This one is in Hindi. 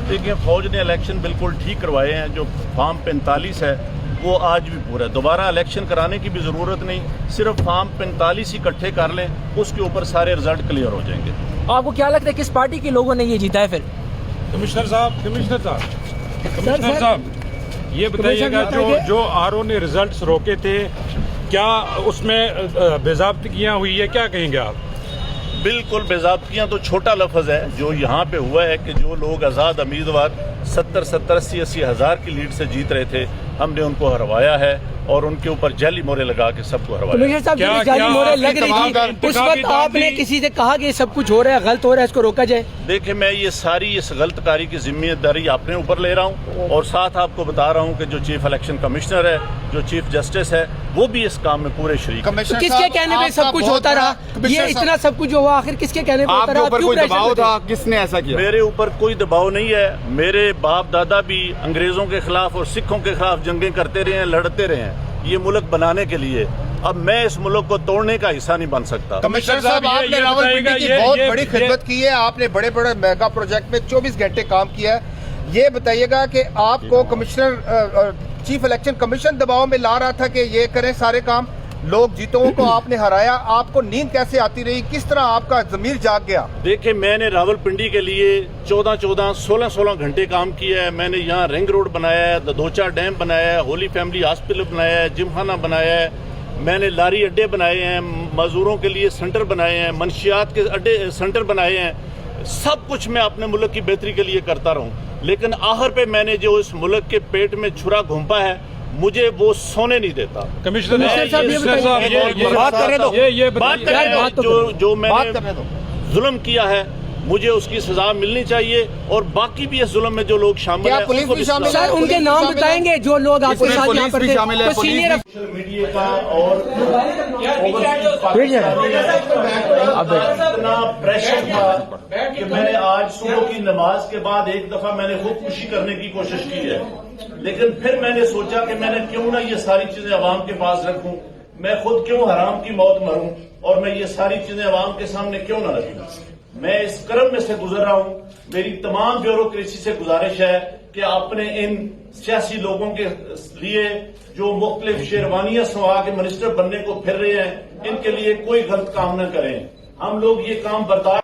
देखिए, फौज ने इलेक्शन बिल्कुल ठीक करवाए हैं। जो फार्म 45 है वो आज भी पूरा है। दोबारा इलेक्शन कराने की भी ज़रूरत नहीं, सिर्फ फार्म 45 ही इकट्ठे कर लें, उसके ऊपर सारे रिजल्ट क्लियर हो जाएंगे। आपको क्या लगता है किस पार्टी के लोगों ने ये जीता है? फिर कमिश्नर साहब ये बताइएगा, जो आरओ ने रिजल्ट्स रोके थे, क्या उसमें बेज़ाब्तियाँ हुई है? क्या कहेंगे आप? बिल्कुल, बेज़ाब्तियाँ तो छोटा लफ्ज़ है। जो यहाँ पे हुआ है कि जो लोग आज़ाद उम्मीदवार 70-70, 80-80 हज़ार की लीड से जीत रहे थे, हमने उनको हरवाया है और उनके ऊपर जाली मोहरे लगा के सबको हरवाया। जाली मोहरे लग रही थी उस वक्त, आपने किसी से कहा कि सब कुछ हो रहा है, गलत हो रहा है, इसको रोका जाए? देखिए, मैं ये सारी इस गलतकारी की जिम्मेदारी अपने ऊपर ले रहा हूँ और साथ आपको बता रहा हूँ कि जो चीफ इलेक्शन कमिश्नर है, जो चीफ जस्टिस है, वो भी इस काम में पूरे शरीक है। तो किसके कहने पे सब कुछ होता रहा? ये इतना सब कुछ जो हुआ, आखिर किसके कहने पे होता रहा? आपके ऊपर कोई दबाव था? किसने ऐसा किया? मेरे ऊपर कोई दबाव नहीं है। मेरे बाप दादा भी अंग्रेजों के खिलाफ और सिखों के खिलाफ जंगें करते रहे हैं, लड़ते रहे हैं ये मुल्क बनाने के लिए। अब मैं इस मुल्क को तोड़ने का हिस्सा नहीं बन सकता। कमिश्नर साहब, आपने रावलपिंडी की बहुत बड़ी खिदमत की है। आपने बड़े बड़े मेगा प्रोजेक्ट में 24 घंटे काम किया है। ये बताइएगा कि आपको कमिश्नर चीफ इलेक्शन कमीशन दबाव में ला रहा था कि ये करें सारे काम, लोग जीतों को आपने हराया, आपको नींद कैसे आती रही? किस तरह आपका ज़मीर जाग गया? देखिए, मैंने रावलपिंडी के लिए 14-14, 16-16 घंटे काम किया है। मैंने यहाँ रिंग रोड बनाया है, ददोचा डैम बनाया है, होली फैमिली हॉस्पिटल बनाया है, जिमखाना बनाया है, मैंने लारी अड्डे बनाए हैं, मजदूरों के लिए सेंटर बनाए हैं, मंशियात के अड्डे सेंटर बनाए हैं। सब कुछ मैं अपने मुल्क की बेहतरी के लिए करता रहूं, लेकिन आखिर पे मैंने जो इस मुल्क के पेट में छुरा घोंपा है, मुझे वो सोने नहीं देता। कमिश्नर साहब, जो मैंने जुल्म किया है, मुझे उसकी सजा मिलनी चाहिए और बाकी भी इस जुल्म में जो लोग शामिल हैं, पुलिस भी शामिल है? उनके नाम बताएंगे जो लोग आपके साथ यहाँ पर शामिल है? सीनियर सोशल मीडिया का और इतना प्रेशर था कि मैंने आज सुबह की नमाज के बाद एक दफा मैंने खुदकुशी करने की कोशिश की है, लेकिन फिर मैंने सोचा कि मैंने क्यों ना ये सारी चीजें अवाम के पास रखूं, मैं खुद क्यों हराम की मौत मरूं और मैं ये सारी चीजें अवाम के सामने क्यों ना रखूं। मैं इस क्रम में से गुजर रहा हूं। मेरी तमाम ब्यूरोक्रेसी से गुजारिश है कि अपने इन सियासी लोगों के लिए जो मुख्तलिफ शेरवानियां सवा के मिनिस्टर बनने को फिर रहे हैं, इनके लिए कोई गलत काम न करें। हम लोग ये काम बर्दाश्त